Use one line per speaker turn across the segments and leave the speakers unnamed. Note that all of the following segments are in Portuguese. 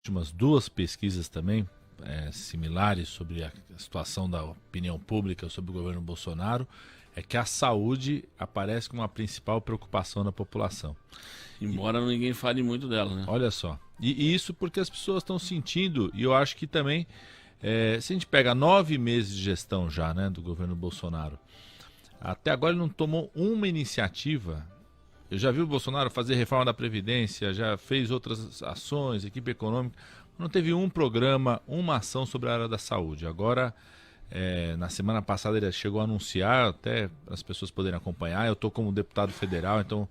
últimas duas pesquisas também similares sobre a situação da opinião pública sobre o governo Bolsonaro, é que a saúde aparece como a principal preocupação da população.
Embora ninguém fale muito dela, né?
Olha só. E isso porque as pessoas estão sentindo, e eu acho que também, se a gente pega 9 meses de gestão já, né, do governo Bolsonaro, até agora ele não tomou uma iniciativa. Eu já vi o Bolsonaro fazer reforma da Previdência, já fez outras ações, equipe econômica, não teve um programa, uma ação sobre a área da saúde. Agora, na semana passada ele chegou a anunciar, até para as pessoas poderem acompanhar, eu estou como deputado federal, então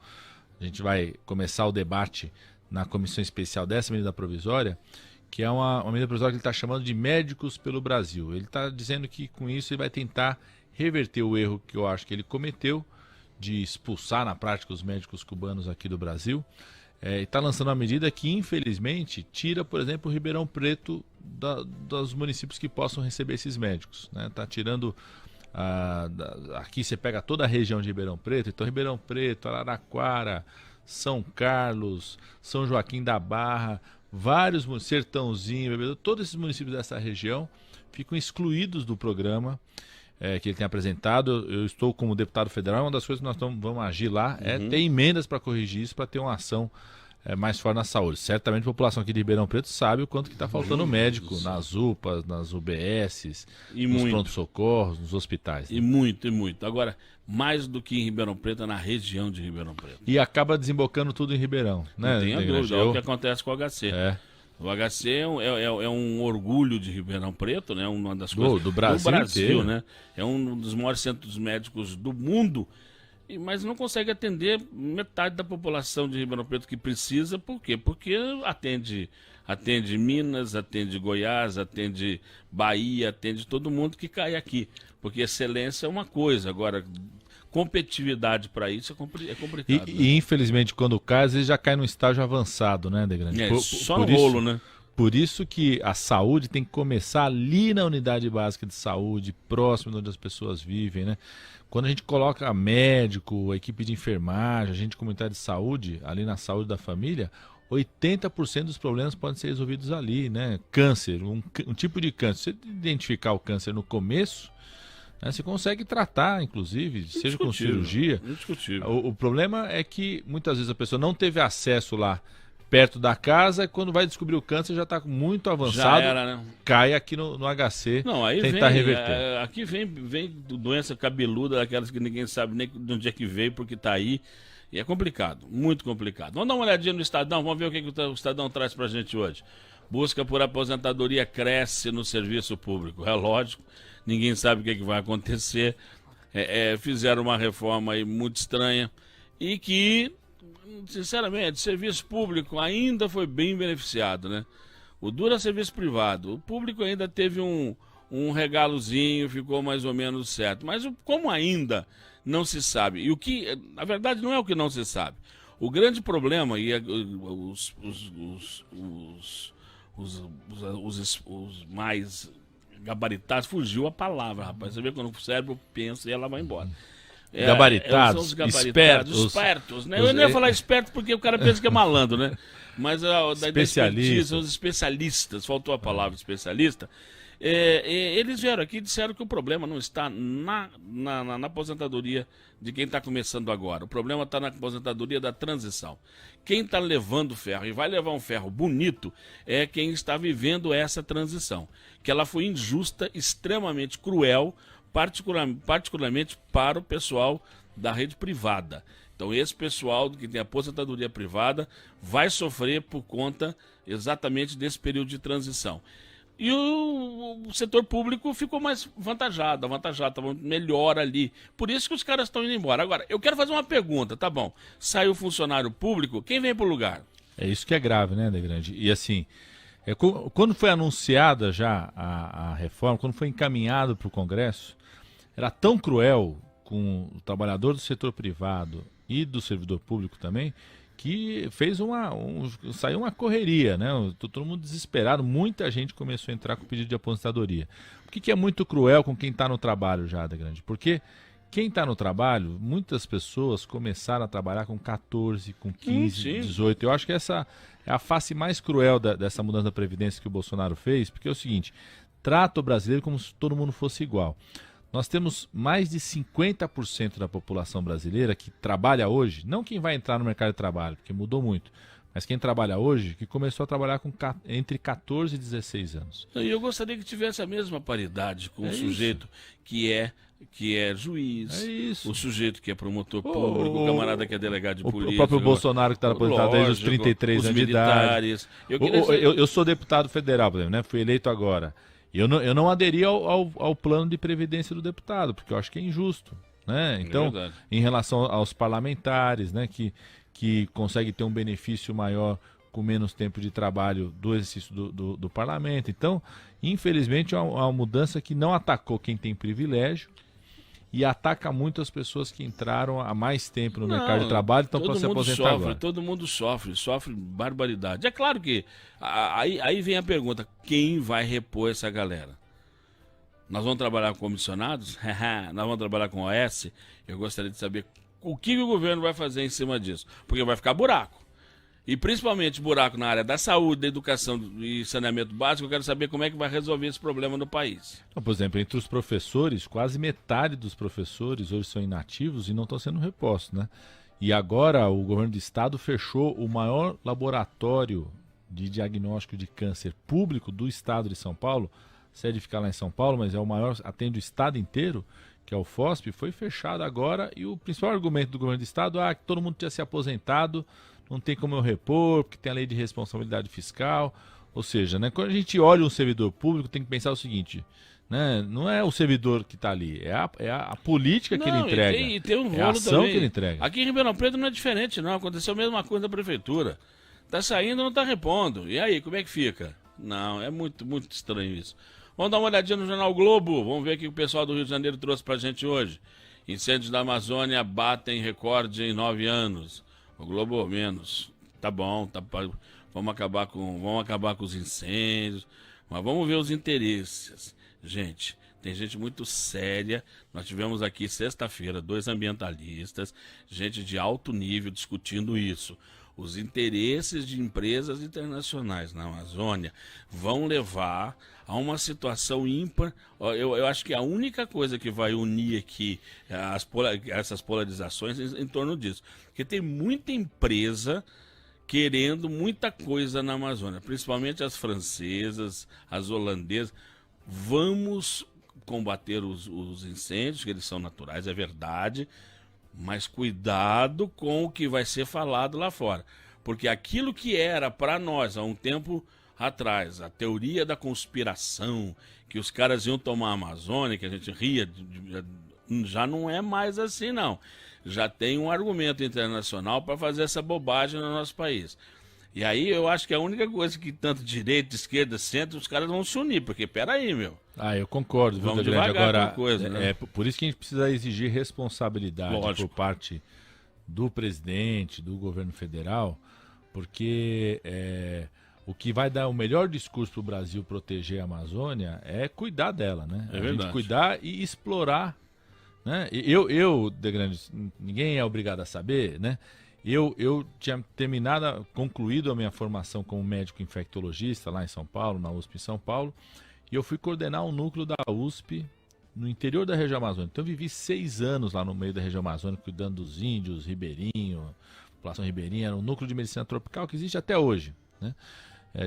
a gente vai começar o debate na comissão especial dessa medida provisória, que é uma medida provisória que ele está chamando de Médicos pelo Brasil. Ele está dizendo que com isso ele vai tentar reverter o erro que eu acho que ele cometeu, de expulsar na prática os médicos cubanos aqui do Brasil. E está lançando uma medida que, infelizmente, tira, por exemplo, o Ribeirão Preto dos municípios que possam receber esses médicos. Está tirando... aqui você pega toda a região de Ribeirão Preto, então Ribeirão Preto, Araraquara, São Carlos, São Joaquim da Barra, vários Sertãozinho, todos esses municípios dessa região ficam excluídos do programa que ele tem apresentado. Eu estou como deputado federal, uma das coisas que nós vamos agir lá é ter emendas para corrigir isso, para ter uma ação mais forte na saúde. Certamente a população aqui de Ribeirão Preto sabe o quanto que está faltando médico nas UPAs, nas UBSs, nos pronto-socorros, nos hospitais. Né?
E muito, e muito. Agora, mais do que em Ribeirão Preto, é na região de Ribeirão Preto.
E acaba desembocando tudo em Ribeirão. Né?
Não tenha dúvida, é o que acontece com o HC. O HC é um orgulho de Ribeirão Preto, né? Uma das coisas
do Brasil,
né? É um dos maiores centros médicos do mundo, mas não consegue atender metade da população de Ribeirão Preto que precisa. Por quê? Porque atende Minas, atende Goiás, atende Bahia, atende todo mundo que cai aqui. Porque excelência é uma coisa, agora competitividade para isso é complicado.
E infelizmente quando cai, às vezes já cai num estágio avançado, né, Degrande?
Só no rolo, né?
Por isso que a saúde tem que começar ali na unidade básica de saúde, próximo de onde as pessoas vivem, né? Quando a gente coloca médico, a equipe de enfermagem, agente comunitário de saúde, ali na saúde da família, 80% dos problemas podem ser resolvidos ali, né? Câncer, um tipo de câncer. Se você identificar o câncer no começo, você consegue tratar, inclusive, seja com cirurgia. O problema é que muitas vezes a pessoa não teve acesso lá perto da casa e quando vai descobrir o câncer já está muito avançado,
já era, né?
Cai aqui no HC,
não, aí
tentar reverter.
Aqui vem doença cabeluda, daquelas que ninguém sabe nem de onde é que veio, porque está aí. E é complicado, muito complicado. Vamos dar uma olhadinha no Estadão, vamos ver o que o Estadão traz pra gente hoje. Busca por aposentadoria cresce no serviço público. É lógico, ninguém sabe o que vai acontecer. Fizeram uma reforma aí muito estranha e que, sinceramente, serviço público ainda foi bem beneficiado, né? O duro é serviço privado. O público ainda teve um regalozinho, ficou mais ou menos certo. Mas como ainda não se sabe, e o que, na verdade, não é o que não se sabe. O grande problema, e os mais gabaritados, fugiu a palavra, rapaz. Você vê quando o cérebro pensa e ela vai embora.
Gabaritados,
espertos, né? Eu não ia falar esperto porque o cara pensa que é malandro, né? Mas os especialistas, faltou a palavra especialista. Eles vieram aqui e disseram que o problema não está na aposentadoria de quem está começando agora. O problema está na aposentadoria da transição. Quem está levando ferro e vai levar um ferro bonito é quem está vivendo essa transição. Que ela foi injusta, extremamente cruel, particularmente para o pessoal da rede privada. Então esse pessoal que tem aposentadoria privada vai sofrer por conta exatamente desse período de transição. E o setor público ficou mais avantajado, estava melhor ali. Por isso que os caras estão indo embora. Agora, eu quero fazer uma pergunta, tá bom. Saiu funcionário público, quem vem para o lugar?
É isso que é grave, né, Degrande? E assim, quando foi anunciada já a reforma, quando foi encaminhado para o Congresso, era tão cruel com o trabalhador do setor privado e do servidor público também, que fez saiu uma correria, né? Todo mundo desesperado, muita gente começou a entrar com pedido de aposentadoria. O que é muito cruel com quem está no trabalho já, Degrande? Porque quem está no trabalho, muitas pessoas começaram a trabalhar com 14, com 15, 18. Eu acho que essa é a face mais cruel dessa mudança da Previdência que o Bolsonaro fez, porque é o seguinte, trata o brasileiro como se todo mundo fosse igual. Nós temos mais de 50% da população brasileira que trabalha hoje, não quem vai entrar no mercado de trabalho, porque mudou muito, mas quem trabalha hoje, que começou a trabalhar entre 14 e 16 anos.
E eu gostaria que tivesse a mesma paridade com o sujeito que é juiz, o sujeito que é promotor público, o camarada que é delegado de polícia.
O próprio Bolsonaro que está aposentado desde os 33 anos de idade. Eu sou deputado federal, por exemplo, né? Fui eleito agora. Eu não aderi ao plano de previdência do deputado, porque eu acho que é injusto, né? Então, em relação aos parlamentares, né, que conseguem ter um benefício maior com menos tempo de trabalho do exercício do parlamento. Então, infelizmente, é uma mudança que não atacou quem tem privilégio e ataca muito as pessoas que entraram há mais tempo no mercado de trabalho e estão para se aposentar agora.
Todo mundo sofre barbaridade. É claro que aí vem a pergunta, quem vai repor essa galera? Nós vamos trabalhar com comissionados? Nós vamos trabalhar com OS? Eu gostaria de saber o que o governo vai fazer em cima disso, porque vai ficar buraco. E principalmente buraco na área da saúde, da educação e saneamento básico, eu quero saber como é que vai resolver esse problema no país.
Então, por exemplo, entre os professores, quase metade dos professores hoje são inativos e não estão sendo repostos, né? E agora o governo do estado fechou o maior laboratório de diagnóstico de câncer público do estado de São Paulo, sede fica lá em São Paulo, mas é o maior, atende o estado inteiro, que é o FOSP, foi fechado agora e o principal argumento do governo do estado é que todo mundo tinha se aposentado, não tem como eu repor, porque tem a lei de responsabilidade fiscal. Ou seja, né, quando a gente olha um servidor público, tem que pensar o seguinte, né, não é o servidor que está ali, é a política que ele entrega,
e tem um
é a ação também que ele entrega.
Aqui em Ribeirão Preto não é diferente, não. Aconteceu a mesma coisa na prefeitura. Está saindo, não está repondo. E aí, como é que fica? Não, é muito, muito estranho isso. Vamos dar uma olhadinha no Jornal Globo. Vamos ver o que o pessoal do Rio de Janeiro trouxe pra gente hoje. Incêndios da Amazônia batem recorde em 9 anos. O Globo menos. Tá bom, vamos acabar com os incêndios, mas vamos ver os interesses. Gente, tem gente muito séria. Nós tivemos aqui sexta-feira 2 ambientalistas, gente de alto nível discutindo isso. Os interesses de empresas internacionais na Amazônia vão levar a uma situação ímpar. Eu acho que a única coisa que vai unir aqui essas polarizações em torno disso. Porque tem muita empresa querendo muita coisa na Amazônia, principalmente as francesas, as holandesas. Vamos combater os incêndios, que eles são naturais, é verdade, mas cuidado com o que vai ser falado lá fora. Porque aquilo que era para nós há um tempo atrás, a teoria da conspiração, que os caras iam tomar a Amazônia, que a gente ria, já não é mais assim, não. Já tem um argumento internacional para fazer essa bobagem no nosso país. E aí eu acho que a única coisa que tanto direita, esquerda, centro, os caras vão se unir, porque peraí, meu.
Eu concordo,
vamos devagar
agora
com a coisa, né?
Por isso que a gente precisa exigir responsabilidade por parte do presidente, do governo federal, porque o que vai dar o melhor discurso para o Brasil proteger a Amazônia é cuidar dela, né?
É verdade.
Gente cuidar e explorar, né? Eu, Degrande, ninguém é obrigado a saber, né? Eu tinha concluído a minha formação como médico infectologista lá em São Paulo, na USP em São Paulo, e eu fui coordenar um núcleo da USP no interior da região amazônica. Então eu vivi 6 anos lá no meio da região amazônica, cuidando dos índios, ribeirinho, população ribeirinha, era um núcleo de medicina tropical que existe até hoje, né?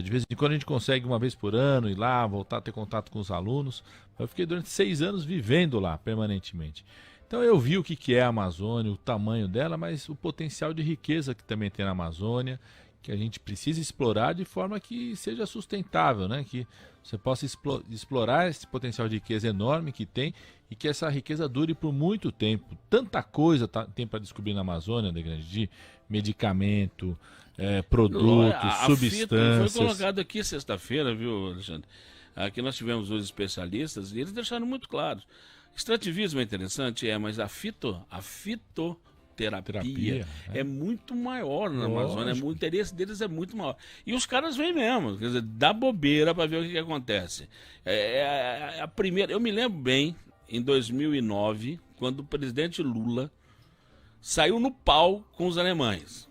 De vez em quando a gente consegue uma vez por ano ir lá, voltar a ter contato com os alunos. Eu fiquei durante 6 anos vivendo lá permanentemente. Então eu vi o que é a Amazônia, o tamanho dela, mas o potencial de riqueza que também tem na Amazônia, que a gente precisa explorar de forma que seja sustentável, né? Que você possa explorar esse potencial de riqueza enorme que tem e que essa riqueza dure por muito tempo. Tanta coisa tem para descobrir na Amazônia, de medicamento, produtos, substâncias.
Foi colocado aqui sexta-feira, viu, Alexandre? Aqui nós tivemos os especialistas e eles deixaram muito claro. Extrativismo é interessante, mas a fitoterapia é muito maior na Amazônia, o interesse deles é muito maior. E os caras vêm mesmo, quer dizer, dá bobeira para ver o que acontece. A primeira, eu me lembro bem, em 2009, quando o presidente Lula saiu no pau com os alemães.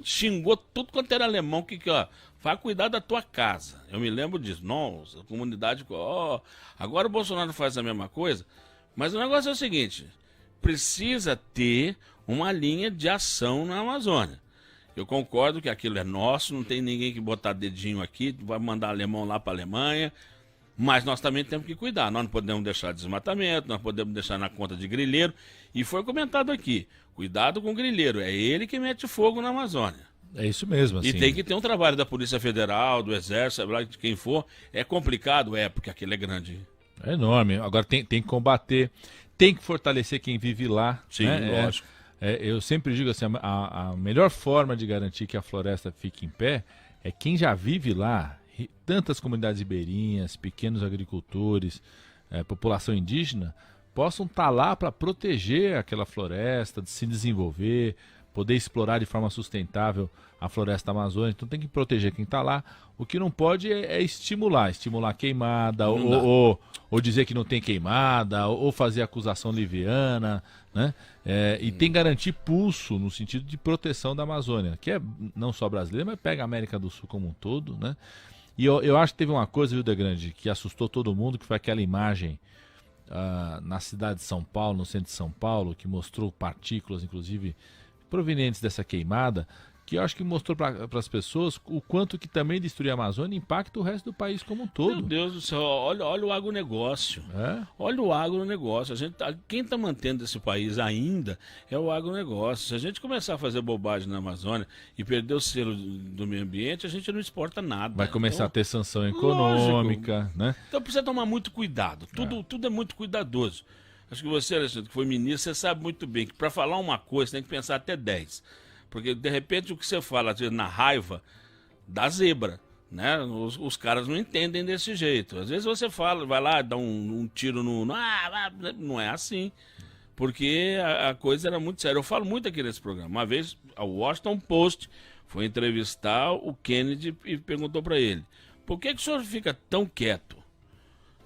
xingou tudo quanto era alemão, ó, vai cuidar da tua casa. Eu me lembro disso. Nossa, a comunidade, ó, agora o Bolsonaro faz a mesma coisa, mas o negócio é o seguinte, precisa ter uma linha de ação na Amazônia. Eu concordo que aquilo é nosso, não tem ninguém que botar dedinho aqui, vai mandar alemão lá para a Alemanha, mas nós também temos que cuidar. Nós não podemos deixar desmatamento, nós podemos deixar na conta de grileiro. E foi comentado aqui, cuidado com o grileiro, é ele que mete fogo na Amazônia.
É isso mesmo. Assim.
E tem que ter um trabalho da Polícia Federal, do Exército, de quem for. É complicado? É, porque aquilo é grande.
É enorme. Agora tem que combater, tem que fortalecer quem vive lá.
Sim,
né?
lógico.
Eu sempre digo assim, a melhor forma de garantir que a floresta fique em pé é quem já vive lá. Tantas comunidades ribeirinhas, pequenos agricultores, população indígena, possam estar lá para proteger aquela floresta, de se desenvolver, poder explorar de forma sustentável a floresta amazônica. Então tem que proteger quem está lá. O que não pode é estimular queimada, ou dizer que não tem queimada, ou fazer acusação liviana, né? E tem que garantir pulso no sentido de proteção da Amazônia, que é não só brasileira, mas pega a América do Sul como um todo, né? E eu acho que teve uma coisa, viu, Degrande, que assustou todo mundo, que foi aquela imagem na cidade de São Paulo, no centro de São Paulo, que mostrou partículas, inclusive, provenientes dessa queimada, que eu acho que mostrou para as pessoas o quanto que também destruir a Amazônia impacta o resto do país como um todo.
Meu Deus do céu, olha o agronegócio. Olha o agronegócio. Quem está mantendo esse país ainda é o agronegócio. Se a gente começar a fazer bobagem na Amazônia e perder o selo do meio ambiente, a gente não exporta nada.
Vai começar a ter sanção econômica, lógico, né?
Então precisa tomar muito cuidado. Tudo é muito cuidadoso. Acho que você, Alexandre, que foi ministro, você sabe muito bem que para falar uma coisa tem que pensar até 10. Porque, de repente, o que você fala, às vezes, na raiva, dá zebra, né? Os caras não entendem desse jeito. Às vezes você fala, vai lá, dá um tiro não é assim. Porque a coisa era muito séria. Eu falo muito aqui nesse programa. Uma vez, a Washington Post foi entrevistar o Kennedy e perguntou para ele, por que o senhor fica tão quieto?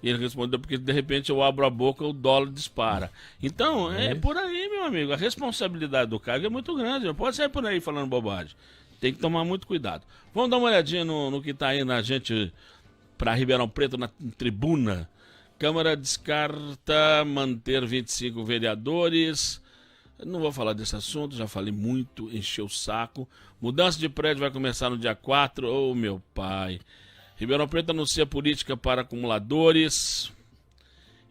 E ele respondeu, porque de repente eu abro a boca, o dólar dispara. Então, é por aí, meu amigo. A responsabilidade do cargo é muito grande. Não pode sair por aí falando bobagem. Tem que tomar muito cuidado. Vamos dar uma olhadinha no que está aí na gente para Ribeirão Preto, na tribuna. Câmara descarta manter 25 vereadores. Não vou falar desse assunto, já falei muito, encheu o saco. Mudança de prédio vai começar no dia 4. Ô, meu pai. Ribeirão Preto anuncia política para acumuladores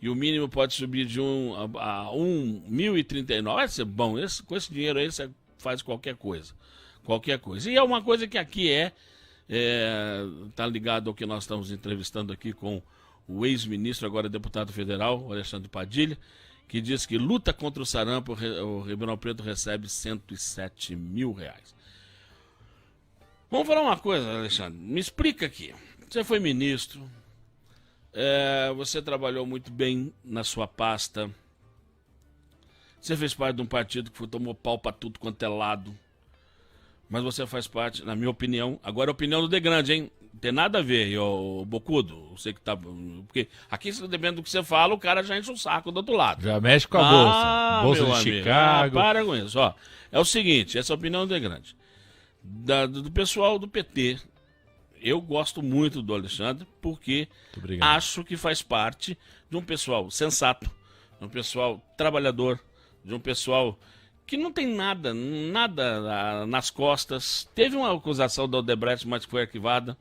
e o mínimo pode subir de 1 a 1.039. Vai ser bom, com esse dinheiro aí você faz qualquer coisa. Qualquer coisa. E é uma coisa que aqui tá ligado ao que nós estamos entrevistando aqui com o ex-ministro, agora deputado federal, Alexandre Padilha, que diz que luta contra o sarampo, o Ribeirão Preto recebe R$107 mil. Vamos falar uma coisa, Alexandre, me explica aqui. Você foi ministro, você trabalhou muito bem na sua pasta, você fez parte de um partido que tomou pau para tudo quanto é lado, mas você faz parte, na minha opinião, agora a opinião do Degrande, hein? Não tem nada a ver, ô Bocudo, você que tá... Porque aqui, dependendo do que você fala, o cara já enche o saco do outro lado.
Já mexe com a bolsa de
amigo,
Chicago.
Para com isso, ó. É o seguinte, essa é a opinião do Degrande. Do pessoal do PT, eu gosto muito do Alexandre porque acho que faz parte de um pessoal sensato, de um pessoal trabalhador, de um pessoal que não tem nada nas costas. Teve uma acusação da Odebrecht, mas foi arquivada,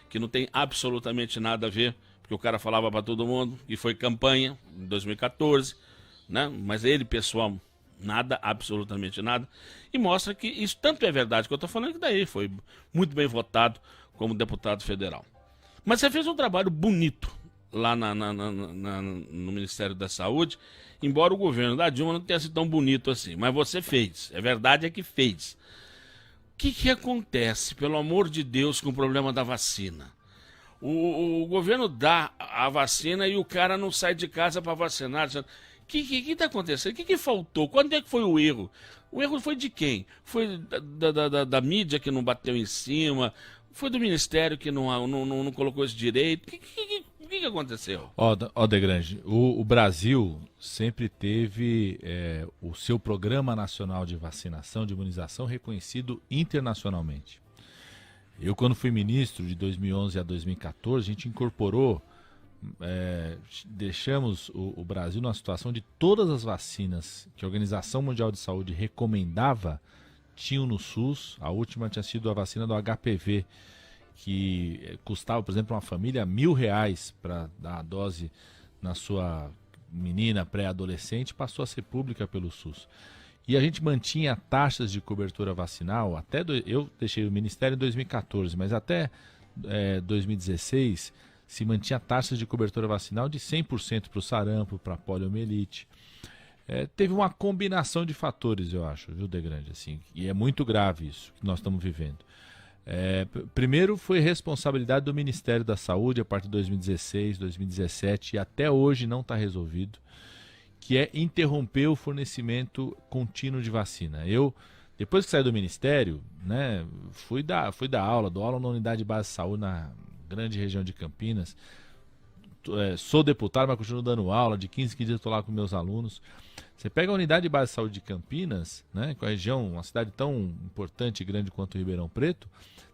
que não tem absolutamente nada a ver, porque o cara falava para todo mundo, e foi campanha em 2014, né? Mas ele, pessoal, nada, absolutamente nada. E mostra que isso tanto é verdade que eu estou falando, que daí foi muito bem votado como deputado federal. Mas você fez um trabalho bonito lá no Ministério da Saúde, embora o governo da Dilma não tenha sido tão bonito assim. Mas você fez, a verdade é que fez. O que acontece, pelo amor de Deus, com o problema da vacina? O governo dá a vacina e o cara não sai de casa para vacinar. O que está acontecendo? O que faltou? Quando é que foi o erro? O erro foi de quem? Foi da mídia que não bateu em cima? Foi do Ministério que não colocou esse direito? O que aconteceu?
Ó, Degrande, o Brasil sempre teve o seu Programa Nacional de Vacinação, de Imunização, reconhecido internacionalmente. Eu, quando fui ministro, de 2011 a 2014, a gente incorporou, deixamos o Brasil numa situação de todas as vacinas que a Organização Mundial de Saúde recomendava, tinham no SUS. A última tinha sido a vacina do HPV, que custava, por exemplo, uma família R$1.000 para dar a dose na sua menina pré-adolescente, passou a ser pública pelo SUS. E a gente mantinha taxas de cobertura vacinal, eu deixei o Ministério em 2014, mas até 2016 se mantinha taxas de cobertura vacinal de 100% para o sarampo, para a poliomielite. Teve uma combinação de fatores, eu acho, viu, Degrande? Assim, e é muito grave isso que nós estamos vivendo. Primeiro foi responsabilidade do Ministério da Saúde a partir de 2016, 2017 e até hoje não está resolvido, que é interromper o fornecimento contínuo de vacina. Eu, depois que saí do Ministério, né, fui dar aula, dou aula na Unidade de Base de Saúde na grande região de Campinas. Sou deputado, mas continuo dando aula, de 15 dias estou lá com meus alunos. Você pega a Unidade de Base de Saúde de Campinas, né, com a região, uma cidade tão importante e grande quanto o Ribeirão Preto,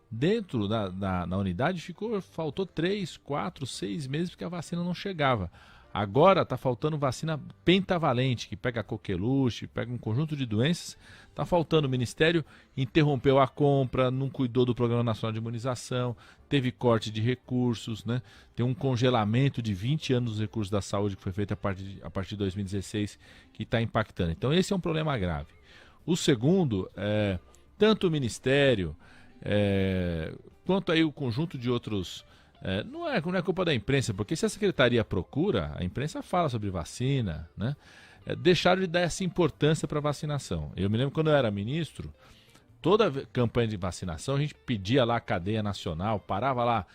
dentro da unidade faltou 3, 4, 6 meses porque a vacina não chegava. Agora está faltando vacina pentavalente, que pega coqueluche, pega um conjunto de doenças. Está faltando. O Ministério interrompeu a compra, não cuidou do Programa Nacional de Imunização, teve corte de recursos, né? Tem um congelamento de 20 anos dos recursos da saúde que foi feito a partir de 2016, que está impactando. Então esse é um problema grave. O segundo, tanto o Ministério quanto aí o conjunto de outros... Não é culpa da imprensa, porque se a secretaria procura, a imprensa fala sobre vacina, né? Deixaram de dar essa importância para a vacinação. Eu me lembro quando eu era ministro, toda campanha de vacinação, a gente pedia lá a cadeia nacional, parava lá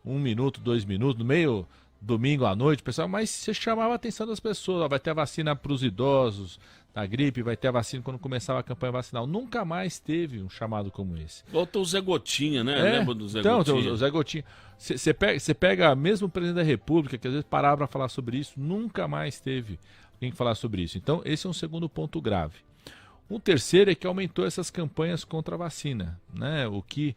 1 minuto, 2 minutos, no meio domingo à noite, pessoal, mas você chamava a atenção das pessoas, vai ter a vacina para os idosos, da gripe, vai ter a vacina quando começava a campanha vacinal. Nunca mais teve um chamado como esse.
Voltou o Zé Gotinha, né? Lembra do Zé Gotinha?
Então, o Zé Gotinha. Você pega mesmo o presidente da República, que às vezes parava para falar sobre isso, nunca mais teve alguém que falar sobre isso. Então, esse é um segundo ponto grave. Um terceiro é que aumentou essas campanhas contra a vacina, né? O que,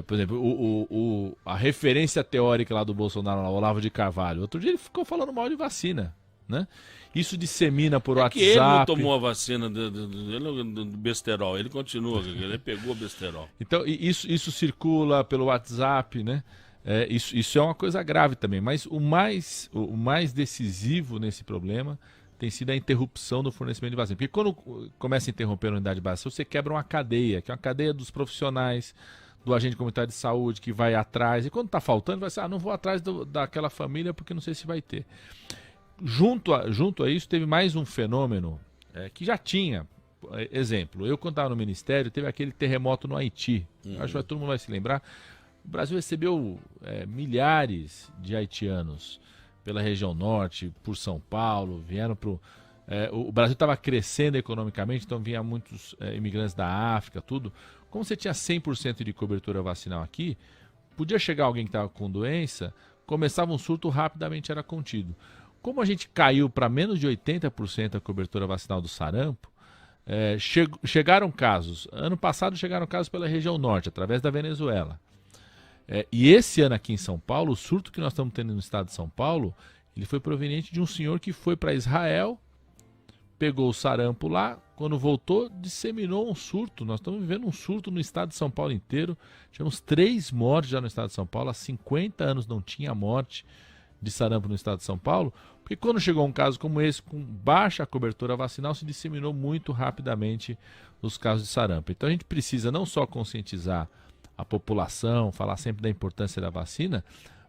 por exemplo, a referência teórica lá do Bolsonaro, lá, o Olavo de Carvalho, outro dia ele ficou falando mal de vacina, né? Isso dissemina por WhatsApp.
Que ele não tomou a vacina do besterol, ele continua, ele pegou o besterol.
Então, isso circula pelo WhatsApp, né? Isso é uma coisa grave também, mas o mais decisivo nesse problema tem sido a interrupção do fornecimento de vacina. Porque quando começa a interromper a unidade básica, você quebra uma cadeia, que é uma cadeia dos profissionais, do agente comunitário de saúde que vai atrás, e quando está faltando, vai ser, não vou atrás daquela família porque não sei se vai ter. Junto a isso, teve mais um fenômeno que já tinha. Exemplo, eu quando estava no Ministério, teve aquele terremoto no Haiti. Acho que todo mundo vai se lembrar. O Brasil recebeu milhares de haitianos pela região norte, por São Paulo, vieram para o Brasil estava crescendo economicamente, então vinha muitos imigrantes da África, tudo. Como você tinha 100% de cobertura vacinal aqui, podia chegar alguém que estava com doença, começava um surto, rapidamente era contido. Como a gente caiu para menos de 80% a cobertura vacinal do sarampo, chegaram casos. Ano passado chegaram casos pela região norte, através da Venezuela. E esse ano aqui em São Paulo, o surto que nós estamos tendo no estado de São Paulo, ele foi proveniente de um senhor que foi para Israel, pegou o sarampo lá, quando voltou, disseminou um surto. Nós estamos vivendo um surto no estado de São Paulo inteiro. Tivemos 3 mortes já no estado de São Paulo. Há 50 anos não tinha morte de sarampo no estado de São Paulo, porque quando chegou um caso como esse, com baixa cobertura vacinal, se disseminou muito rapidamente os casos de sarampo. Então a gente precisa não só conscientizar a população, falar sempre da importância da vacina,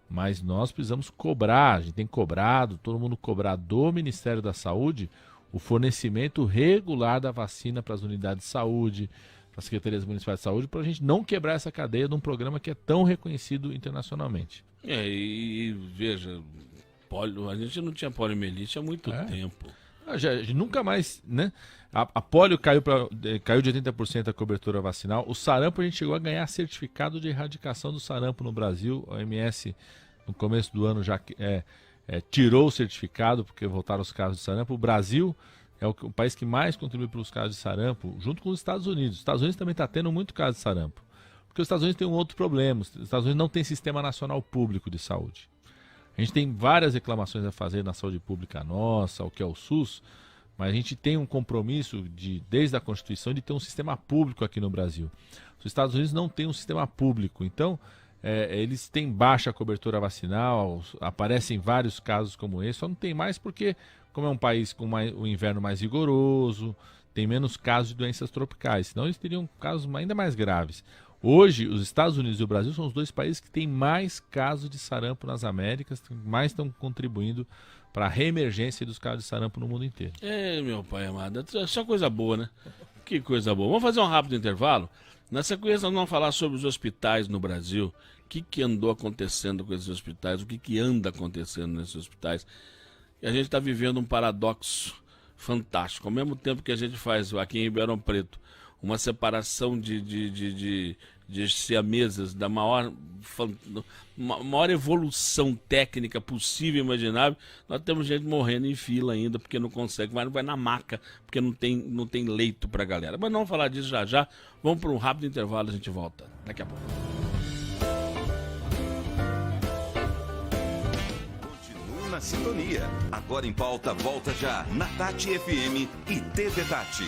mas nós precisamos cobrar, a gente tem cobrado, todo mundo cobrar do Ministério da Saúde o fornecimento regular da vacina para as unidades de saúde, para as secretarias municipais de saúde, para a gente não quebrar essa cadeia de um programa que é tão reconhecido internacionalmente.
E veja, a gente não tinha poliomielite há muito tempo.
Nunca mais, né? A polio caiu de 80% a cobertura vacinal. O sarampo a gente chegou a ganhar certificado de erradicação do sarampo no Brasil. A OMS no começo do ano já tirou o certificado, porque voltaram os casos de sarampo. O Brasil é o país que mais contribui pelos casos de sarampo, junto com os Estados Unidos. Os Estados Unidos também está tendo muito caso de sarampo. Porque os Estados Unidos têm um outro problema. Os Estados Unidos não tem sistema nacional público de saúde. A gente tem várias reclamações a fazer na saúde pública nossa, o que é o SUS, mas a gente tem um compromisso, desde a Constituição, de ter um sistema público aqui no Brasil. Os Estados Unidos não têm um sistema público, então eles têm baixa cobertura vacinal, aparecem vários casos como esse, só não tem mais porque, como é um país com um inverno mais rigoroso, tem menos casos de doenças tropicais, senão eles teriam casos ainda mais graves. Hoje, os Estados Unidos e o Brasil são os dois países que têm mais casos de sarampo nas Américas, que mais estão contribuindo para a reemergência dos casos de sarampo no mundo inteiro.
Meu pai amado, é só coisa boa, né? Que coisa boa. Vamos fazer um rápido intervalo? Na sequência, nós vamos falar sobre os hospitais no Brasil. O que andou acontecendo com esses hospitais? O que anda acontecendo nesses hospitais? E a gente está vivendo um paradoxo fantástico. Ao mesmo tempo que a gente faz aqui em Ribeirão Preto uma separação de siamesas da maior evolução técnica possível e imaginável, nós temos gente morrendo em fila ainda porque não consegue, vai na maca, porque não tem leito para a galera. Mas não vamos falar disso já. Vamos para um rápido intervalo, a gente volta daqui a pouco.
Continue na sintonia. Agora em pauta, volta já na Tati FM e TV Tati.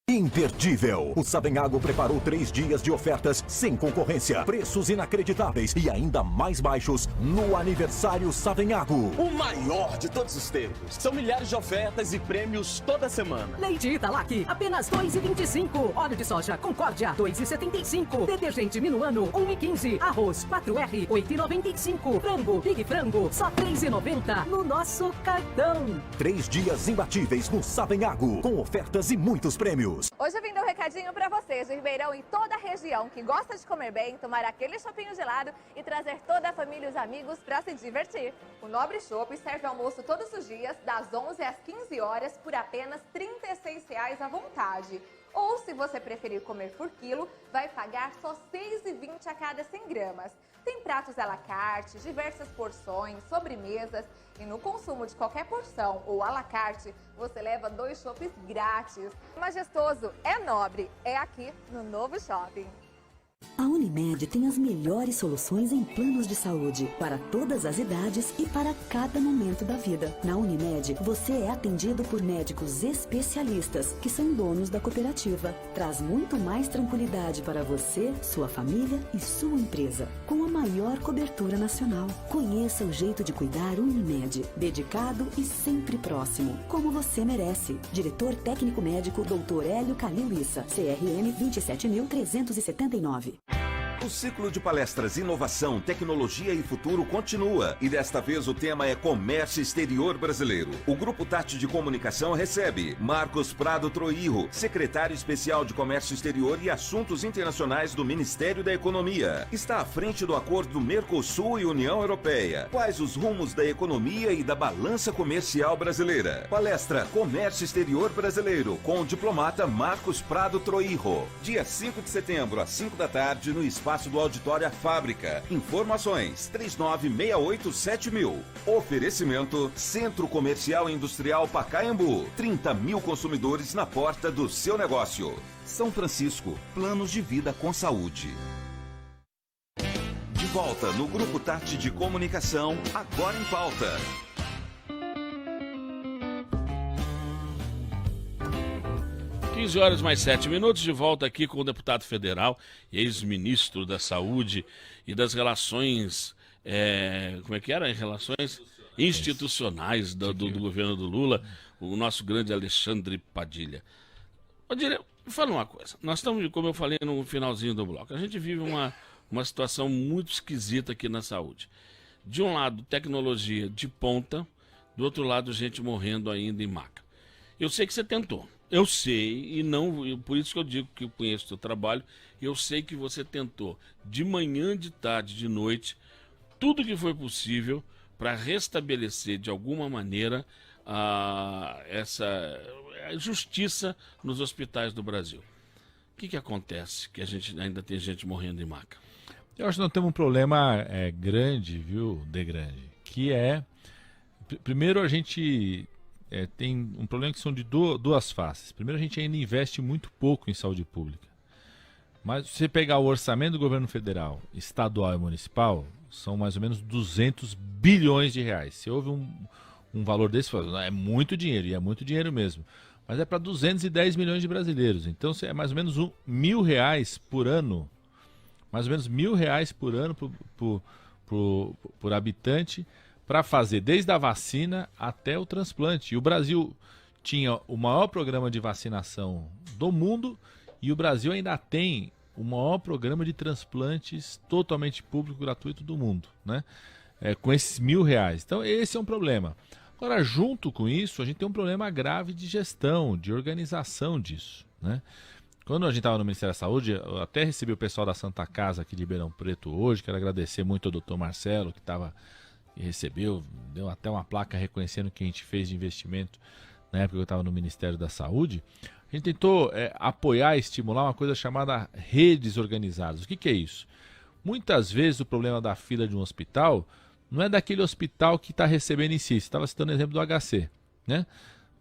Imperdível. O Savenhago preparou 3 dias de ofertas sem concorrência, preços inacreditáveis e ainda mais baixos no aniversário Savenhago.
O maior de todos os tempos. São milhares de ofertas e prêmios toda semana.
Leite Italac, apenas R$ 2,25. Óleo de soja Concórdia, R$ 2,75. Detergente Minuano, R$ 1,15. Arroz 4R, R$ 8,95. Frango, Big Frango, só R$ 3,90 no nosso cartão.
3 dias imbatíveis no Savenhago, com ofertas e muitos prêmios.
Hoje eu vim dar um recadinho pra vocês de Ribeirão e toda a região que gosta de comer bem, tomar aquele chopinho gelado e trazer toda a família e os amigos pra se divertir. O Nobre Chopp serve almoço todos os dias, das 11 às 15 horas, por apenas R$ 36,00 à vontade. Ou, se você preferir comer por quilo, vai pagar só R$ 6,20 a cada 100 gramas. Tem pratos à la carte, diversas porções, sobremesas e no consumo de qualquer porção ou à la carte, você leva 2 chopps grátis. Majestoso, é nobre, é aqui no Novo Shopping.
A Unimed tem as melhores soluções em planos de saúde para todas as idades e para cada momento da vida. Na Unimed, você é atendido por médicos especialistas que são donos da cooperativa. Traz muito mais tranquilidade para você, sua família e sua empresa, com a maior cobertura nacional. Conheça o jeito de cuidar Unimed, dedicado e sempre próximo, como você merece. Diretor Técnico Médico Dr. Hélio Calil Issa, CRM 27.379.
O ciclo de palestras Inovação, Tecnologia e Futuro continua e desta vez o tema é Comércio Exterior Brasileiro. O Grupo Tati de Comunicação recebe Marcos Prado Troirro, secretário especial de Comércio Exterior e Assuntos Internacionais do Ministério da Economia. Está à frente do acordo Mercosul e União Europeia. Quais os rumos da economia e da balança comercial brasileira? Palestra Comércio Exterior Brasileiro com o diplomata Marcos Prado Troirro. Dia 5 de setembro, às 5 da tarde, no espaço do Auditório A Fábrica. Informações 39687000. Oferecimento Centro Comercial e Industrial Pacaembu. 30 mil consumidores na porta do seu negócio. São Francisco, planos de vida com saúde. De volta no Grupo Tati de Comunicação, agora em pauta.
Horas mais 7 minutos, de volta aqui com o deputado federal, ex-ministro da Saúde e das relações, como é que era? Relações institucionais do governo do Lula, o nosso grande Alexandre Padilha. Padilha, fala uma coisa, nós estamos, como eu falei no finalzinho do bloco, a gente vive uma situação muito esquisita aqui na saúde. De um lado, tecnologia de ponta, do outro lado, gente morrendo ainda em maca. Eu sei que você tentou. Eu sei, e não, por isso que eu digo que eu conheço o seu trabalho, eu sei que você tentou, de manhã, de tarde, de noite, tudo que foi possível para restabelecer de alguma maneira essa justiça nos hospitais do Brasil. O que acontece que a gente ainda tem gente morrendo em maca?
Eu acho que nós temos um problema grande, viu, Degrande, que é... Primeiro, a gente tem um problema que são de duas faces. Primeiro, a gente ainda investe muito pouco em saúde pública. Mas se você pegar o orçamento do governo federal, estadual e municipal, são mais ou menos 200 bilhões de reais. Se houve um valor desse, é muito dinheiro, e é muito dinheiro mesmo. Mas é para 210 milhões de brasileiros. Então, é mais ou menos R$1.000 por ano. Mais ou menos R$1.000 por ano por habitante, para fazer desde a vacina até o transplante. E o Brasil tinha o maior programa de vacinação do mundo e o Brasil ainda tem o maior programa de transplantes totalmente público, gratuito do mundo, né? Com esses R$1.000. Então esse é um problema. Agora, junto com isso, a gente tem um problema grave de gestão, de organização disso, né? Quando a gente estava no Ministério da Saúde, eu até recebi o pessoal da Santa Casa aqui de Ribeirão Preto hoje, quero agradecer muito ao Dr. Marcelo, que recebeu, deu até uma placa reconhecendo o que a gente fez de investimento na época que eu estava no Ministério da Saúde. A gente tentou apoiar e estimular uma coisa chamada redes organizadas. O que é isso? Muitas vezes o problema da fila de um hospital não é daquele hospital que está recebendo em si. Você estava citando o exemplo do HC, né?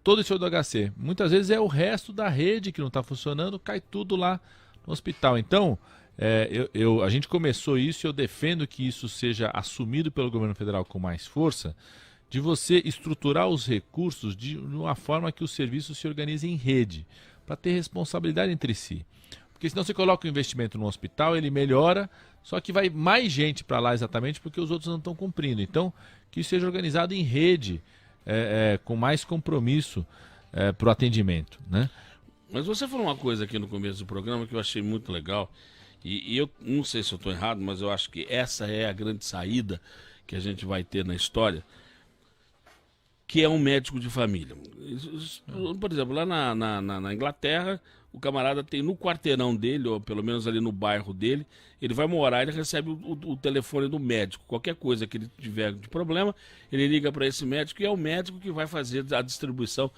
Todo esse do HC. Muitas vezes é o resto da rede que não está funcionando, cai tudo lá no hospital. Então, a gente começou isso e eu defendo que isso seja assumido pelo governo federal com mais força, de você estruturar os recursos de uma forma que os serviços se organizem em rede, para ter responsabilidade entre si. Porque senão você coloca o investimento no hospital, ele melhora, só que vai mais gente para lá exatamente porque os outros não estão cumprindo. Então, que isso seja organizado em rede, com mais compromisso para o atendimento, né?
Mas você falou uma coisa aqui no começo do programa que eu achei muito legal, e eu não sei se eu estou errado, mas eu acho que essa é a grande saída que a gente vai ter na história, que é um médico de família. Por exemplo, lá na Inglaterra, o camarada tem no quarteirão dele, ou pelo menos ali no bairro dele, ele vai morar, ele recebe o telefone do médico. Qualquer coisa que ele tiver de problema, ele liga para esse médico e é o médico que vai fazer a distribuição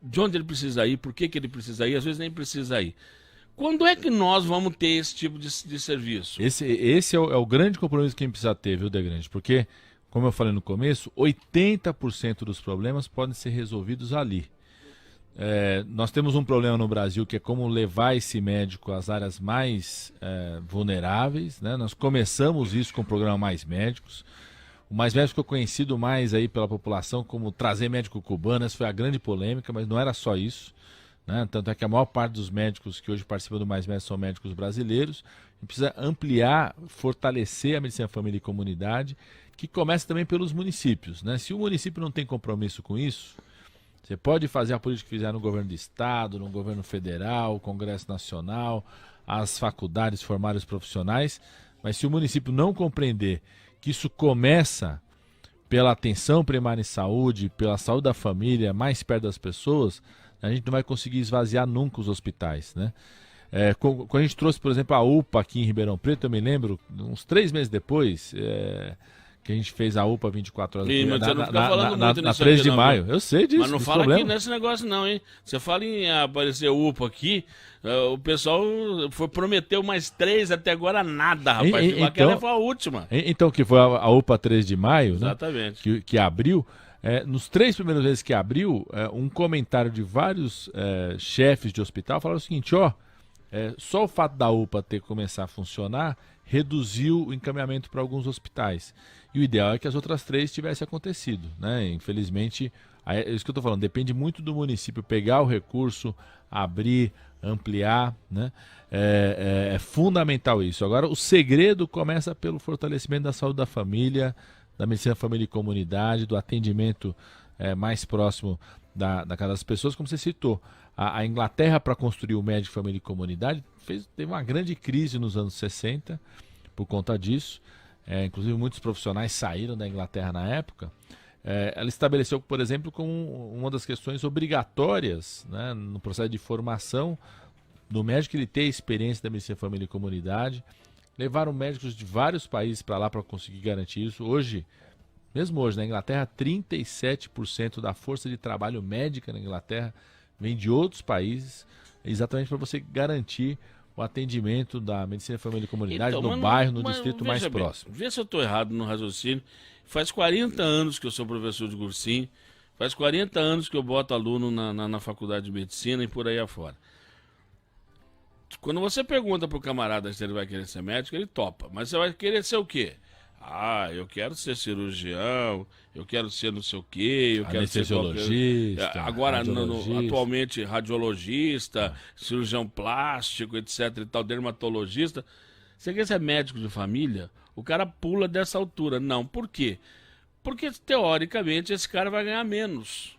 de onde ele precisa ir, por que ele precisa ir, às vezes nem precisa ir. Quando é que nós vamos ter esse tipo de serviço?
Esse é o grande compromisso que a gente precisa ter, viu, Degrande? Porque, como eu falei no começo, 80% dos problemas podem ser resolvidos ali. Nós temos um problema no Brasil que é como levar esse médico às áreas mais vulneráveis, né? Nós começamos isso com o programa Mais Médicos. O Mais Médicos ficou conhecido mais aí pela população como trazer médico cubano. Essa foi a grande polêmica, mas não era só isso, né? Tanto é que a maior parte dos médicos que hoje participam do Mais Médicos são médicos brasileiros. A gente precisa ampliar, fortalecer a medicina família e comunidade, que começa também pelos municípios, né? Se o município não tem compromisso com isso, você pode fazer a política que fizer no governo do estado, no governo federal, Congresso Nacional, as faculdades formarem os profissionais, mas se o município não compreender que isso começa pela atenção primária em saúde, pela saúde da família, mais perto das pessoas, a gente não vai conseguir esvaziar nunca os hospitais, né? Quando a gente trouxe, por exemplo, a UPA aqui em Ribeirão Preto, eu me lembro, uns 3 meses depois, que a gente fez a UPA 24 horas
por dia,
na 3 de maio. Eu sei disso.
Mas não fala aqui nesse negócio não, hein? Você fala em aparecer UPA aqui, o pessoal prometeu mais 3, até agora nada, rapaz. Aquela foi a última.
Então, que foi a UPA 3 de maio,
exatamente,
né? Que abriu. Nos 3 primeiros meses que abriu, um comentário de vários chefes de hospital falaram o seguinte, só o fato da UPA ter começado a funcionar reduziu o encaminhamento para alguns hospitais. E o ideal é que as outras 3 tivessem acontecido, né? Infelizmente, é isso que eu estou falando, depende muito do município pegar o recurso, abrir, ampliar, né? É fundamental isso. Agora, o segredo começa pelo fortalecimento da saúde da família, da medicina família e comunidade, do atendimento mais próximo da casa das pessoas, como você citou. A Inglaterra, para construir o médico família e comunidade, teve uma grande crise nos anos 60 por conta disso. Inclusive muitos profissionais saíram da Inglaterra na época. Ela estabeleceu, por exemplo, como uma das questões obrigatórias, né, no processo de formação do médico, ele ter experiência da medicina família e comunidade. Levaram médicos de vários países para lá para conseguir garantir isso. Mesmo hoje, na Inglaterra, 37% da força de trabalho médica na Inglaterra vem de outros países, exatamente para você garantir o o atendimento da medicina família e comunidade no bairro, no distrito mais próximo.
Vê se eu estou errado no raciocínio. Faz 40 anos que eu sou professor de cursinho, faz 40 anos que eu boto aluno na faculdade de medicina e por aí afora. Quando você pergunta pro camarada se ele vai querer ser médico, ele topa. Mas você vai querer ser o quê? Eu quero ser cirurgião, eu quero ser não sei o quê, eu quero ser
anestesiologista,
agora atualmente radiologista, cirurgião plástico, etc e tal, dermatologista. Você quer ser médico de família? O cara pula dessa altura. Não, por quê? Porque teoricamente esse cara vai ganhar menos.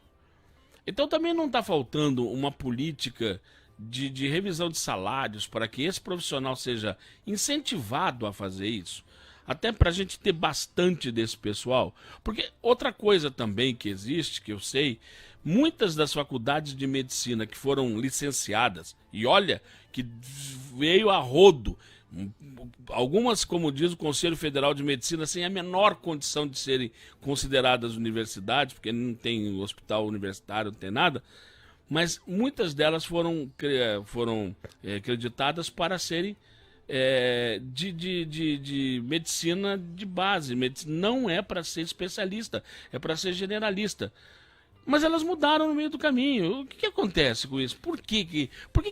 Então também não está faltando uma política de revisão de salários para que esse profissional seja incentivado a fazer isso. Até para a gente ter bastante desse pessoal. Porque outra coisa também que existe, que eu sei, muitas das faculdades de medicina que foram licenciadas, e olha que veio a rodo, algumas, como diz o Conselho Federal de Medicina, sem a menor condição de serem consideradas universidades, porque não tem hospital universitário, não tem nada, mas muitas delas foram acreditadas para serem de medicina de base. Não é para ser especialista, é para ser generalista. Mas elas mudaram no meio do caminho. O que acontece com isso? Por que